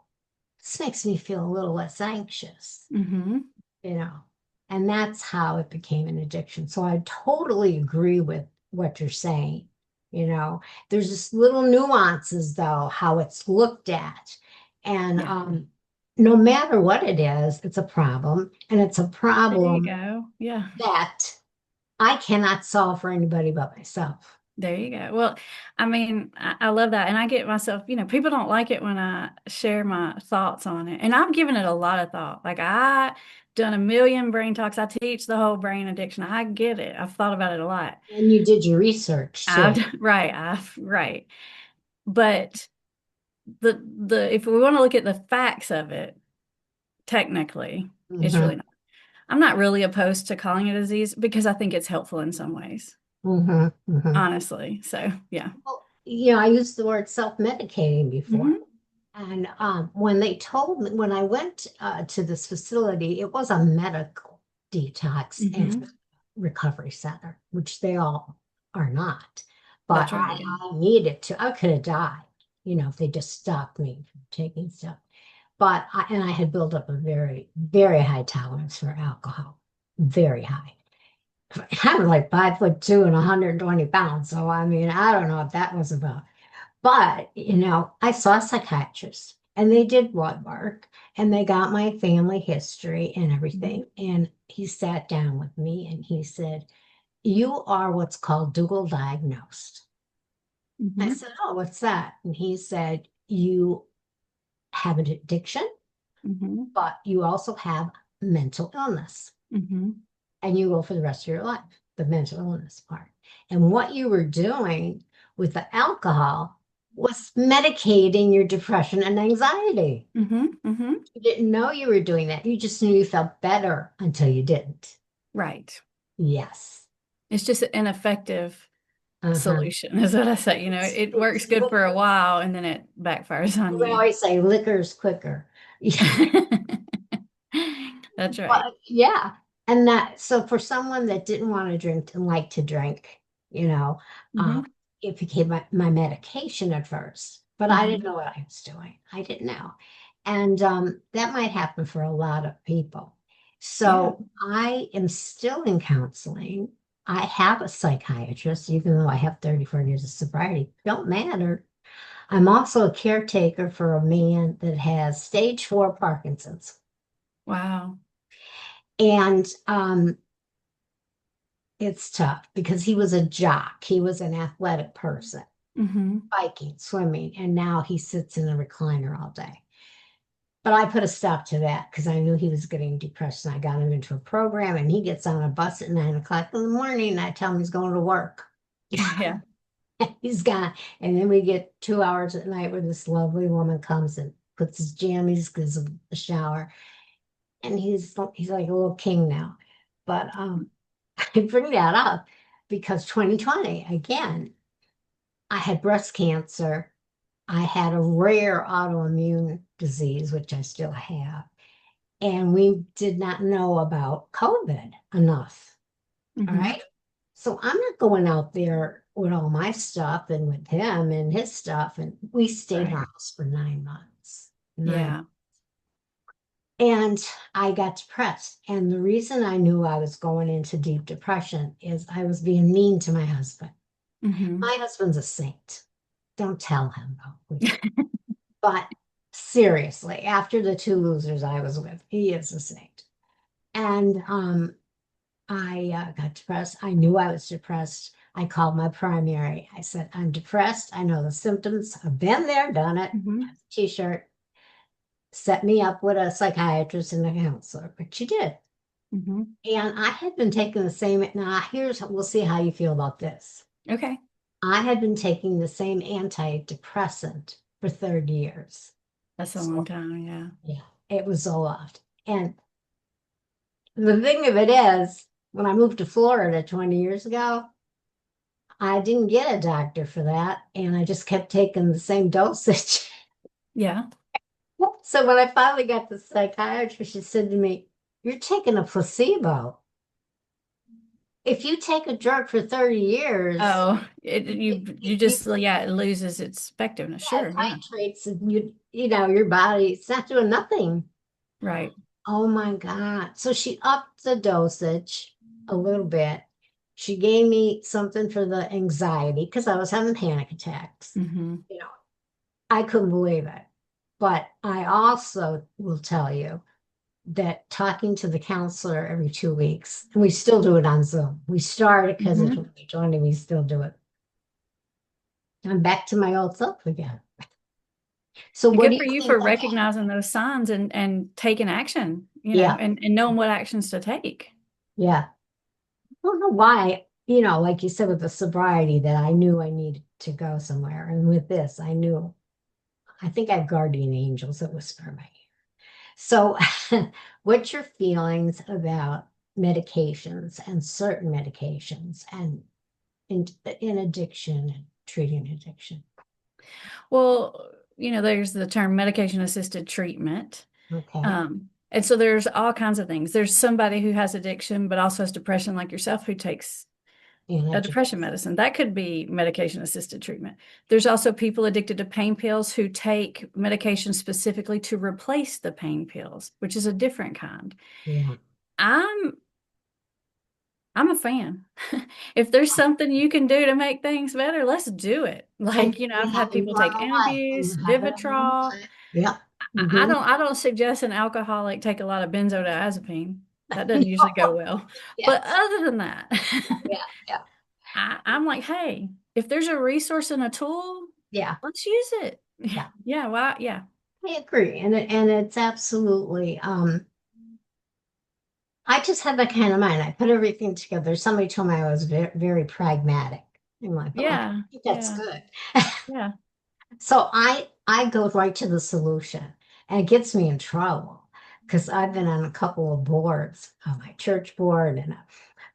this makes me feel a little less anxious, Hmm. you know. And that's how it became an addiction. So I totally agree with what you're saying. There's just little nuances, though, how it's looked at. And Yeah. no matter what it is, it's a problem. And it's a There you problem go. Yeah. that I cannot solve for anybody but myself. There you go. Well, I mean, I love that. And I get myself, people don't like it when I share my thoughts on it. And I've given it a lot of thought. Like I done a million brain talks. I teach the whole brain addiction. I get it. I've thought about it a lot. And you did your research I've too. right. But the if we want to look at the facts of it, technically, it's Hmm. really not. I'm not really opposed to calling it a disease because I think it's helpful in some ways, Hmm. Hmm. honestly. So yeah. Well, I used the word self-medicating before. Hmm. And when they told me, when I went to this facility, it was a medical detox and Hmm. recovery center, which they all are not. But That's right. Yeah. I needed to, I could have died, if they just stopped me from taking stuff. And I had built up a very, very high tolerance for alcohol, very high. I'm like 5'2" and 120 pounds. So, I mean, I don't know what that was about. But, I saw a psychiatrist and they did blood work and they got my family history and Hmm. everything. And he sat down with me and he said, you are what's called dual diagnosed. I Hmm. said, oh, what's that? And he said, you have an addiction, Hmm. but you also have mental illness Hmm. and you will for the rest of your life, the mental illness part. And what you were doing with the alcohol was medicating your depression and anxiety. Hmm. Hmm. You didn't know you were doing that. You just knew you felt better until you didn't. Right. Yes. It's just an ineffective Uh-huh. solution, is what I say. It works It's good for a liquor. while and then it backfires on We you. always say liquor's quicker. That's right. But yeah. And so for someone that didn't want to drink and like to drink, you know, um, Hmm. it became my medication at first, but I didn't Hmm. know what I was doing. I didn't know. And that might happen for a lot of people. Yeah. So I am still in counseling. I have a psychiatrist, even though I have 34 years of sobriety. Don't matter. I'm also a caretaker for a man that has stage 4 Parkinson's. Wow. And it's tough because he was a jock. He was an athletic person, Hmm. biking, swimming, and now he sits in a recliner all day. But I put a stop to that because I knew he was getting depressed and I got him into a program and he gets on a bus at 9 o'clock in the morning and I tell him he's going to work. Yeah. He's gone. And then we get 2 hours at night where this lovely woman comes and puts his jammies, gives him a shower, and he's like a little king now. But I bring that up because 2020, again, I had breast cancer. I had a rare autoimmune disease, which I still have. And we did not know about COVID enough. All Hmm. right. So I'm not going out there with all my stuff and with him and his stuff. And we stayed in our Right. house for 9 months. Nine. Yeah. And I got depressed. And the reason I knew I was going into deep depression is I was being mean to my husband. Hmm. My husband's a saint. Don't tell him, though, please. But seriously, after the two losers I was with, he is a saint. And I got depressed. I knew I was depressed. I called my primary. I said, I'm depressed. I know the symptoms. I've been there, done it. Hmm. T-shirt. Set me up with a psychiatrist and a counselor, but she did. Hmm. And I had been taking the same. Now, we'll see how you feel about this. Okay. I had been taking the same antidepressant for 30 years. That's a long So, time. Yeah. yeah, it was Zoloft. And the thing of it is, when I moved to Florida 20 years ago, I didn't get a doctor for that. And I just kept taking the same dosage. Yeah. So when I finally got the psychiatrist, she said to me, you're taking a placebo. If you take a drug for 30 years, Oh, you you just yeah, it loses its effectiveness. yeah, it Sure. Yeah. titrates and your body, it's not doing nothing. Right. Oh my God. So she upped the dosage a little bit. She gave me something for the anxiety because I was having panic attacks. Hmm. You know, I couldn't believe it. But I also will tell you that talking to the counselor every 2 weeks, and we still do it on Zoom. We started because of Hmm. 2020, we still do it. I'm back to my old self again. So what Good do for you you think? for recognizing those signs and taking action, Yeah, and knowing what actions to take. yeah. I don't know why, like you said with the sobriety, that I knew I needed to go somewhere. And with this, I think I have guardian angels that whisper in my ear. So, what's your feelings about medications and certain medications and in addiction and treating addiction? Well, there's the term medication assisted treatment. Okay. And so there's all kinds of things. There's somebody who has addiction, but also has depression like yourself who takes And a depression medicine. That could be medication assisted treatment. There's also people addicted to pain pills who take medication specifically to replace the pain pills, which is a different kind. yeah. I'm I'm a fan. If there's something you can do to make things better, let's do it. And Like, you I've have had a people take normal life and Antabuse, you have a normal Vivitrol. life. Yeah. I Hmm. don't suggest an alcoholic take a lot of benzodiazepine. That doesn't usually go well. But Yes. other than that, Yeah. Yeah. I'm like, hey, if there's a resource and a tool, Yeah. let's use it. Yeah. Yeah, well, yeah. I agree. And it's absolutely I just had that kind of mind. I put everything together. Somebody told me I was very, very pragmatic. I'm like, oh, I Yeah, think that's yeah, good. yeah. So I go right to the solution, and it gets me in trouble because I've been on a couple of boards, on my church board and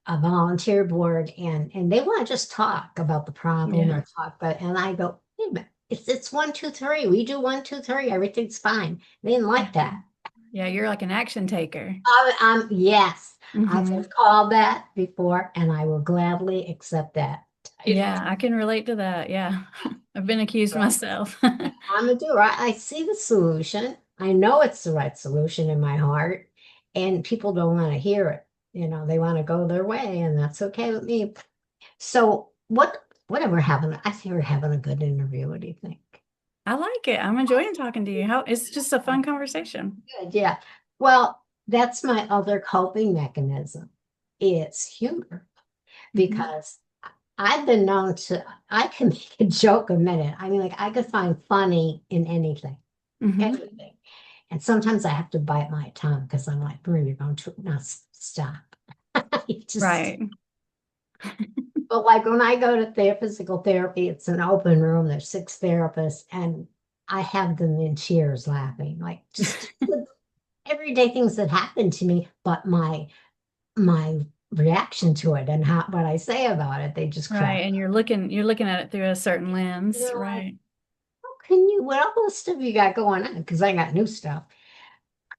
a volunteer board, and they want to just talk about the problem Yeah. or talk, but and I go, wait a minute, it's 1, 2, 3. We do 1, 2, 3. Everything's fine. They didn't Yeah. like that. Yeah, you're like an action taker. Yes, I've Hmm. been called that before, and I will gladly accept that title. Yeah, I can relate to that. Yeah. I've been accused myself. I'm a doer. I see the solution. I know it's the right solution in my heart, and people don't want to hear it. They want to go their way, and that's okay with me. So, whatever happened, I think we're having a good interview. What do you think? I like it. I'm enjoying talking to you. It's just a fun conversation. Good, yeah. Well, that's my other coping mechanism. It's humor Hmm. because I've been known I can make a joke a minute. I mean, like I could find funny in anything, Hmm. everything. And sometimes I have to bite my tongue because I'm like, Marie, you're going to not stop. You just, Right. but like when I go to physical therapy, it's an open room. There's 6 therapists, and I have them in tears laughing, like just everyday things that happen to me, but my reaction to it and what I say about it, they just Right. crack. And you're looking at it through a certain lens. They're like, Right. how can you, what all this stuff you got going on? Because I got new stuff.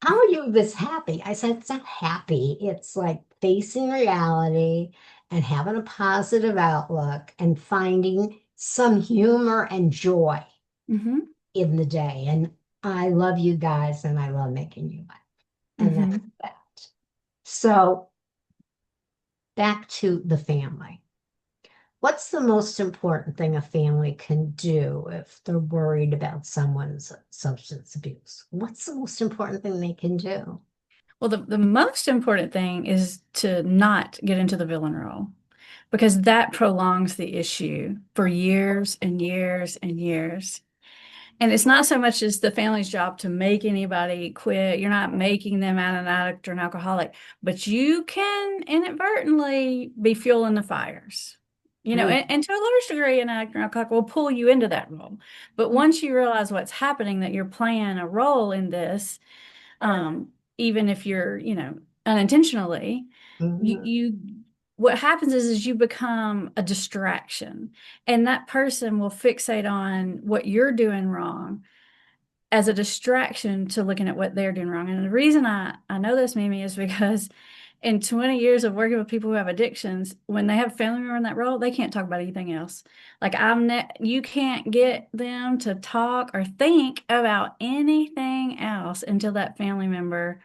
How are you this happy? I said, it's not happy. It's like facing reality and having a positive outlook and finding some humor and joy Hmm. in the day. And I love you guys and I love making you laugh. And that's Hmm. that. So back to the family. What's the most important thing a family can do if they're worried about someone's substance abuse? What's the most important thing they can do? Well, the most important thing is to not get into the villain role because that prolongs the issue for years and years and years. And it's not so much as the family's job to make anybody quit. You're not making them an addict or an alcoholic, but you can inadvertently be fueling the fires. Mm, And to a large degree, an addict or alcoholic will pull you into that role. But once you realize what's happening, that you're playing a role in this, um, even if you're, unintentionally, mm, you what happens is you become a distraction, and that person will fixate on what you're doing wrong as a distraction to looking at what they're doing wrong. And the reason I know this, Mimi, is because in 20 years of working with people who have addictions, when they have a family member in that role, they can't talk about anything else. Like you can't get them to talk or think about anything else until that family member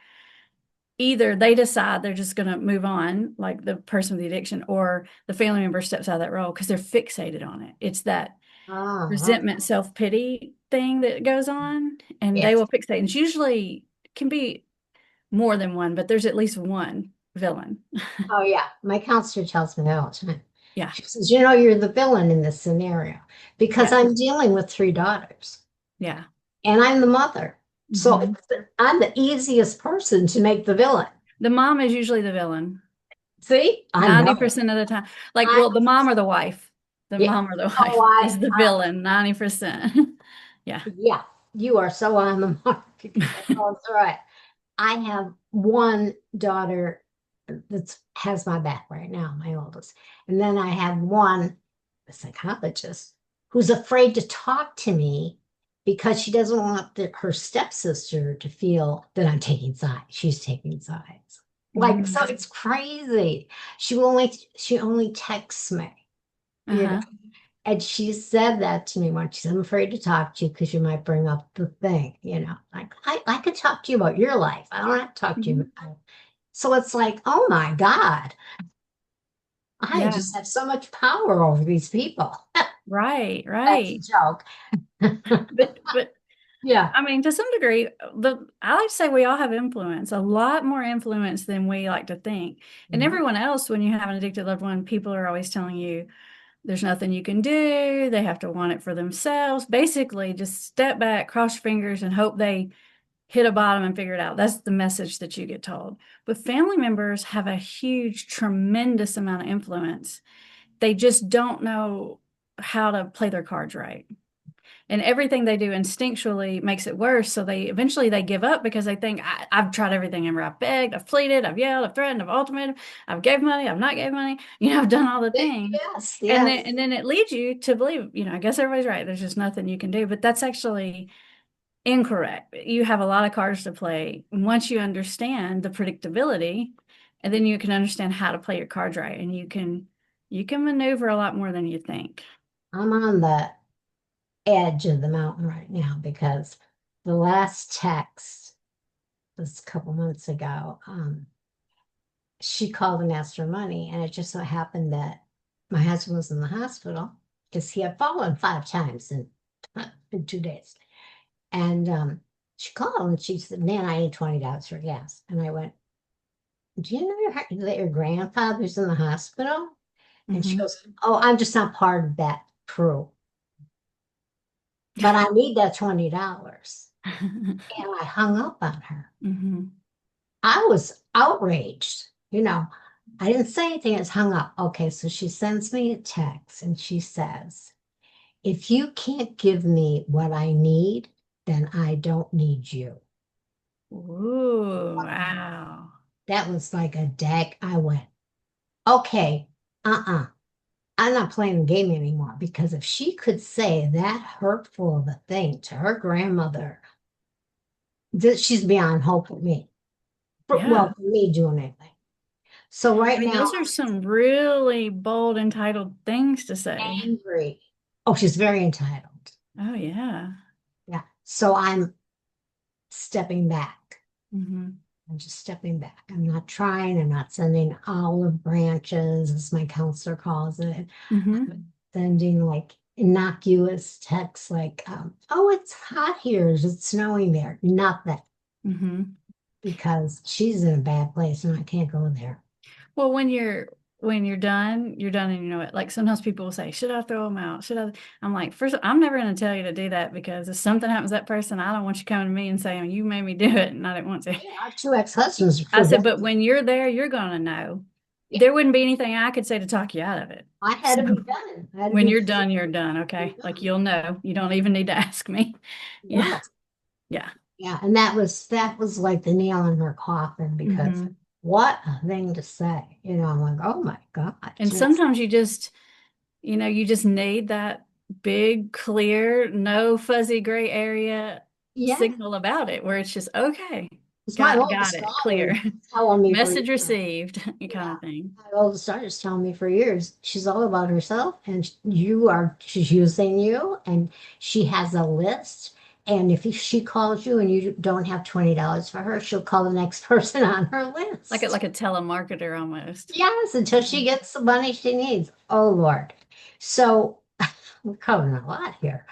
either they decide they're just going to move on, like the person with the addiction, or the family member steps out of that role because they're fixated on it. It's that okay. resentment, self-pity thing that goes on, and they Yes. will fixate. And it's usually can be more than one, but there's at least one villain. Oh, yeah. My counselor tells me that all the time. Yeah. She says, you're the villain in this scenario because Yeah. I'm dealing with three daughters Yeah. and I'm the mother. So Hmm. I'm the easiest person to make the villain. The mom is usually the villain See, I know. 90% of the time. Like, I, well, the mom or the wife. The yeah. mom or the Oh, wife is the villain 90%. Yeah. yeah, you are so on the mark. Oh, it's all right. I have one daughter that has my back right now, my oldest. And then I have one, a psychologist, who's afraid to talk to me because she doesn't want her stepsister to feel that I'm taking sides. She's taking sides. Like, so Mhm. it's crazy. She only texts me, you know. Uh-huh. And she said that to me once. She said, I'm afraid to talk to you because you might bring up the thing, Like I could talk to you about your life. I don't have to talk to you Mhm. about. So it's like, oh my God, I Yeah. just have so much power over these people. Right. That's a Right. joke. But Yeah. I mean, to some degree, I like to say we all have influence, a lot more influence than we like to think. And Mhm. everyone else, when you have an addicted loved one, people are always telling you there's nothing you can do. They have to want it for themselves. Basically, just step back, cross your fingers, and hope they hit a bottom and figure it out. That's the message that you get told. But family members have a huge, tremendous amount of influence. They just don't know how to play their cards right, and everything they do instinctually makes it worse. So they eventually they give up because they think I've tried everything. I've begged, I've pleaded, I've yelled, I've threatened, I've ultimated, I've gave money, I've not gave money. I've done all the things, Yes, and yes. then it leads you to believe, I guess everybody's right. There's just nothing you can do, but that's actually incorrect. You have a lot of cards to play once you understand the predictability, and then you can understand how to play your cards right, and you can maneuver a lot more than you think. I'm on the edge of the mountain right now because the last text was a couple months ago. She called and asked for money, and it just so happened that my husband was in the hospital because he had fallen 5 times in 2 days. And she called and she said, "Man, I need $20 for gas." And I went, "Do you know that your grandfather's in the hospital?" And she Hmm. goes, "Oh, I'm just not part of that crew, but I need that $20." And I hung up on her. Hmm. I was outraged. I didn't say anything. It's hung up. Okay, so she sends me a text and she says, "If you can't give me what I need, then I don't need you." Ooh, wow. That was like a dag. I went, okay, I'm not playing the game anymore because if she could say that hurtful of a thing to her grandmother, she's beyond hope for me. Yeah. Well, for me doing anything. So I right mean, now those are some really bold, entitled things to say. I'm angry. Oh, she's very entitled. Oh, yeah. Yeah. So I'm stepping back. Hmm. I'm just stepping back. I'm not trying. I'm not sending olive branches, as my counselor calls it. Hmm. I'm sending like innocuous texts like, oh, it's hot here. Is it snowing there? Nothing, Hmm. because she's in a bad place and I can't go there. Well, you're done and you know it. Like sometimes people will say, should I throw them out? Should I? I'm like, first, I'm never going to tell you to do that because if something happens to that person, I don't want you coming to me and saying, you made me do it and I didn't want to. Yeah, our two ex-husbands I for said, them. but when you're there, you're going to know. Yeah, There wouldn't be anything I could say to talk you out of it. I had So to be done. I had to when be you're done, you're done. Okay. Like done. you'll know. You don't even need to ask me. Yeah. No. Yeah. Yeah, and that was like the nail in her coffin because Hmm. what a thing to say. I'm like, oh my God. And sometimes you just need that big, clear, no fuzzy gray area Yeah, signal about it where it's just okay. because my Got oldest it. daughter Clear. is telling me for Message years. received, kind Yeah, of thing. my oldest daughter is telling me for years she's all about herself and she's using you and she has a list. And if she calls you and you don't have $20 for her, she'll call the next person on her list. Like a telemarketer almost. Yes, until she gets the money she needs. Oh Lord. So we're covering a lot here.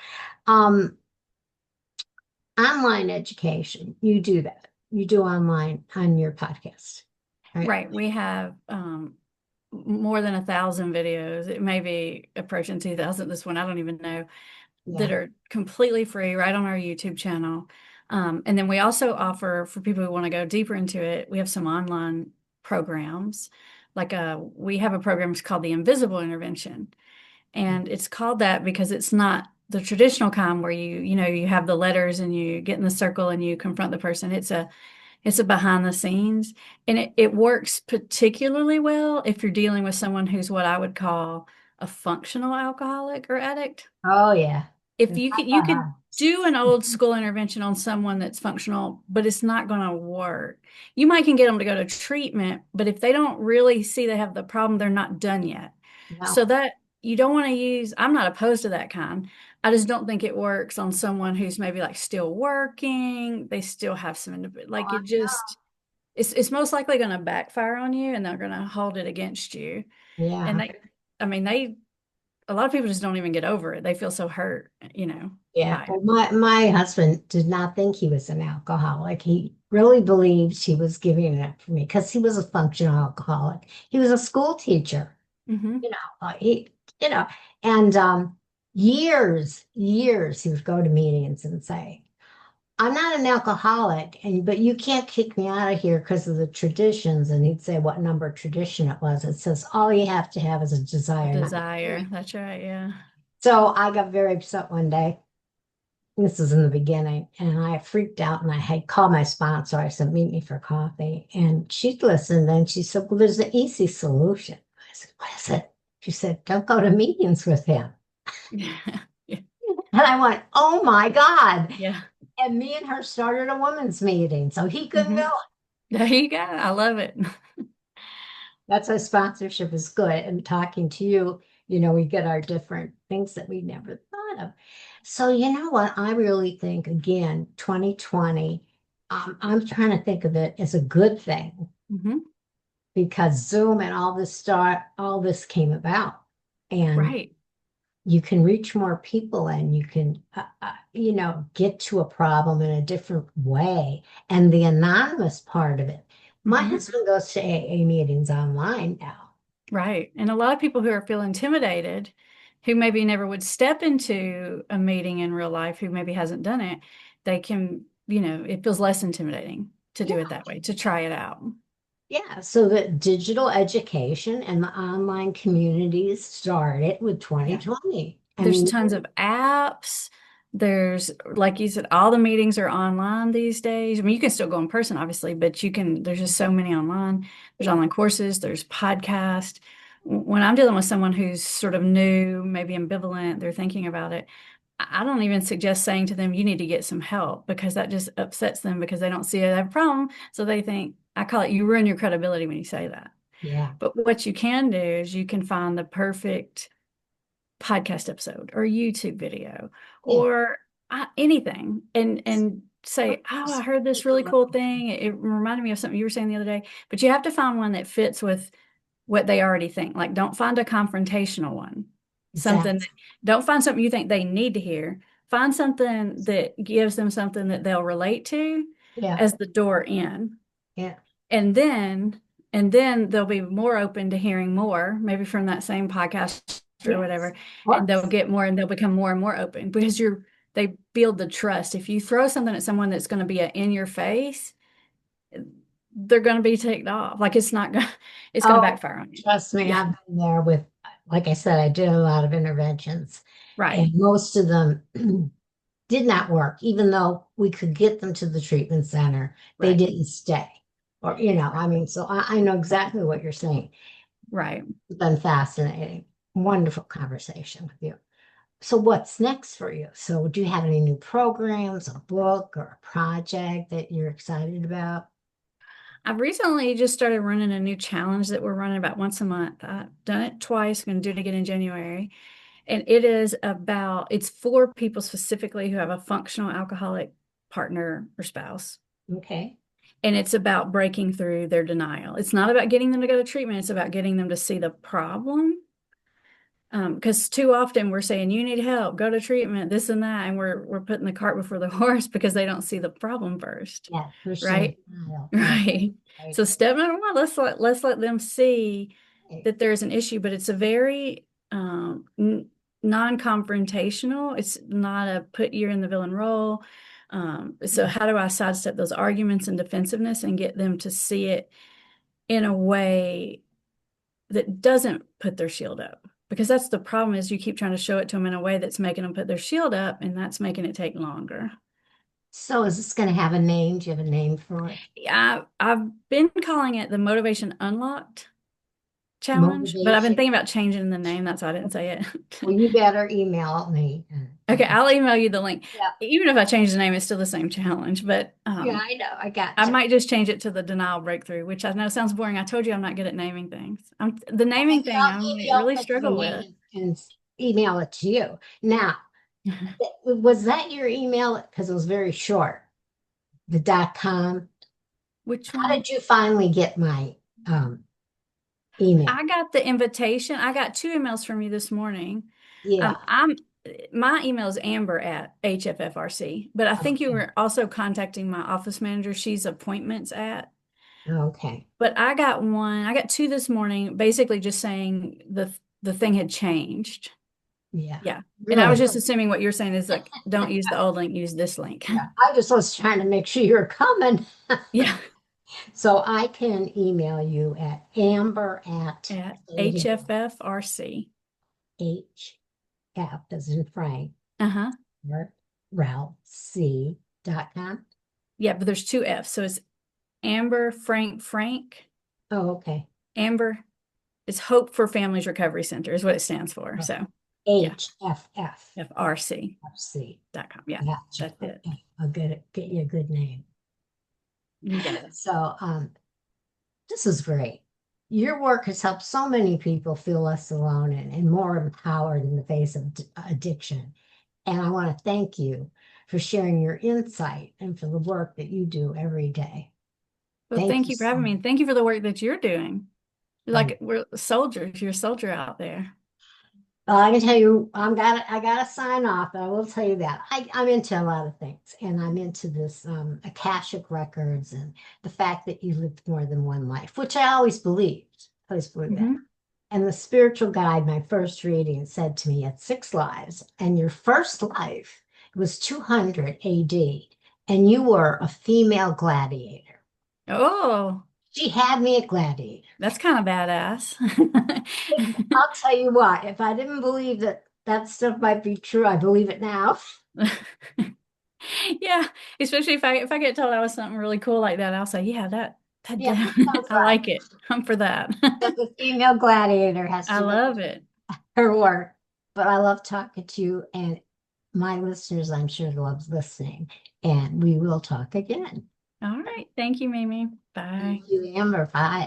Um, Online education, you do that. You do online on your podcast, right? Right. We have more than 1,000 videos. It may be approaching 2,000 this one. I don't even know that Yeah. are completely free right on our YouTube channel. And then we also offer for people who want to go deeper into it, we have some online programs. We have a program it's called the Invisible Intervention. And it's called that because it's not the traditional kind where you have the letters and you get in the circle and you confront the person. It's a behind the scenes and it works particularly well if you're dealing with someone who's what I would call a functional alcoholic or addict. Oh yeah. If It's you could do an old school intervention on someone that's functional, but it's not going to work. You might can get them to go to treatment, but if they don't really see they have the problem, they're not done yet. no. So that you don't want to use, I'm not opposed to that kind. I just don't think it works on someone who's maybe like still working. They still have Oh, like I it just, it's most likely going to backfire on you and they're going to hold it against you. know. And Yeah. I mean, a lot of people just don't even get over it. They feel so hurt, Yeah. by it. Well, my husband did not think he was an alcoholic. He really believed he was giving it for me because he was a functional alcoholic. He was a school teacher, Hmm. you know, he, you know, and years he would go to meetings and say, I'm not an alcoholic, and but you can't kick me out of here because of the traditions. And he'd say what number tradition it was. It says all you have to have is a A desire not to desire. drink. That's right. Yeah. So I got very upset one day. This is in the beginning, and I freaked out and I had called my sponsor. I said, meet me for coffee. And she listened and she said, well, there's an easy solution. I said, what is it? She said, don't go to meetings with him. Yeah. And I went, oh my God. Yeah. And me and her started a women's meeting. So he couldn't Hmm. go. There you go. I love it. That's why sponsorship is good. And talking to you, we get our different things that we never thought of. So, you know what? I really think, again, 2020, I'm trying to think of it as a good thing Hmm. because Zoom and all this came about. And Right. you can reach more people and you can, get to a problem in a different way. And the anonymous part of it. My Hmm. husband goes to AA meetings online now. Right. And a lot of people who are feel intimidated, who maybe never would step into a meeting in real life, who maybe hasn't done it, they can, it feels less intimidating to Yeah, do it that way, to try it out. yeah. So the digital education and the online communities started with Yeah. 2020. I There's mean, tons of apps. There's, like you said, all the meetings are online these days. I mean, you can still go in person, obviously, but there's just so many online. There's online courses, there's podcasts. When I'm dealing with someone who's sort of new, maybe ambivalent, they're thinking about it, I don't even suggest saying to them, you need to get some help because that just upsets them because they don't see it as a problem. So they think, I call it, you ruin your credibility when you say that. Yeah. But what you can do is you can find the perfect podcast episode or YouTube video Yeah. or anything and say, oh, I heard this really cool thing. It reminded me of something you were saying the other day. But you have to find one that fits with what they already think. Like, don't find a confrontational one. Something Exactly. that, don't find something you think they need to hear. Find something that gives them something that they'll relate to Yeah. as the door in. Yeah. And then they'll be more open to hearing more, maybe from that same podcast or Yes. whatever, Of and they'll course. get more and they'll become more and more open because they build the trust. If you throw something at someone that's going to be in your face, they're going to be ticked off. Like it's going to Oh, backfire on you. trust me, Yeah. I've been there with, like I said, I did a lot of interventions, Right. and most of them did not work, even though we could get them to the treatment center, they Right. didn't stay. Or, I mean, so I know exactly what you're saying. Right. It's been fascinating. Wonderful conversation with you. So what's next for you? So do you have any new programs, a book or a project that you're excited about? I've recently just started running a new challenge that we're running about once a month. I've done it twice, going to do it again in January. And it's for people specifically who have a functional alcoholic partner or spouse. Okay. And it's about breaking through their denial. It's not about getting them to go to treatment, it's about getting them to see the problem. Because too often we're saying, you need help, go to treatment, this and that, and we're putting the cart before the horse because they don't see the problem first. Yeah, personal Right? denial. Yeah, Right. right. So step number one, let's let them see Right. that there's an issue, but it's a very non-confrontational. It's not a put you in the villain role. So how do I sidestep those arguments and defensiveness and get them to see it in a way that doesn't put their shield up? Because that's the problem is you keep trying to show it to them in a way that's making them put their shield up, and that's making it take longer. So is this going to have a name? Do you have a name for it? I've been calling it the Motivation Unlocked Challenge, but I've been Motivation. thinking about changing the name. That's why I didn't say it. Well, you better email me. Okay, I'll email you the link. Yeah. Even if I change the name, it's still the same challenge, but Yeah, I know. I I got you. might just change it to the denial breakthrough, which I know sounds boring. I told you I'm not good at naming things. The Well, naming maybe thing I maybe I'll really think of a struggle with. name and email it to you. Now, was that your email? Because it was very short. The .com. Which How one? did you finally get my email? I got the invitation. I got two emails from you this morning. Yeah. I'm my email is Amber at HFFRC, but I think you Okay. were also contacting my office manager. She's appointments at. Okay. But I got two this morning, basically just saying the thing had changed. Yeah. Yeah. And I was Really? just assuming what you're saying is like, don't use the old link, use this link. Yeah. I just was trying to make sure you're coming. Yeah. So I can email you at amber at, At say it again, HFFRC. HF as in Frank, Uh-huh. RalC.com. Yeah, but there's two F's. So it's Amber Frank. Oh, okay. Amber is Hope for Families Recovery Center is what it stands for. So yeah. HFF. FRC.com. Yeah, Gotcha. that's it. Okay. I'll get you a good name. You got it. So this is great. Your work has helped so many people feel less alone and more empowered in the face of addiction. And I want to thank you for sharing your insight and for the work that you do every day. Well, Thank thank you you for so having me. much. And thank you for the work that you're doing. Thank Like we're soldiers. You're a soldier out there. Well, I can tell you, I gotta sign off, but I will tell you that I'm into a lot of things, and I'm into this Akashic records and the fact that you lived more than one life, which I always believed. I always believed that. Hmm. And the spiritual guide, my first reading, said to me, "At six lives, and your first life was 200 AD, and you were a female gladiator." Oh, She had me at gladiator. that's kind of badass. I'll tell you what, if I didn't believe that that stuff might be true, I believe it now. Yeah, especially if I get told I was something really cool like that, I'll say, yeah, Yeah, that sounds I right. like it. I'm for that. So the female gladiator has I to know love it. her work. But I love talking to you, and my listeners, I'm sure, love listening. And we will talk again. All right. Thank you, Mimi. Bye. Thank you, Amber. Bye.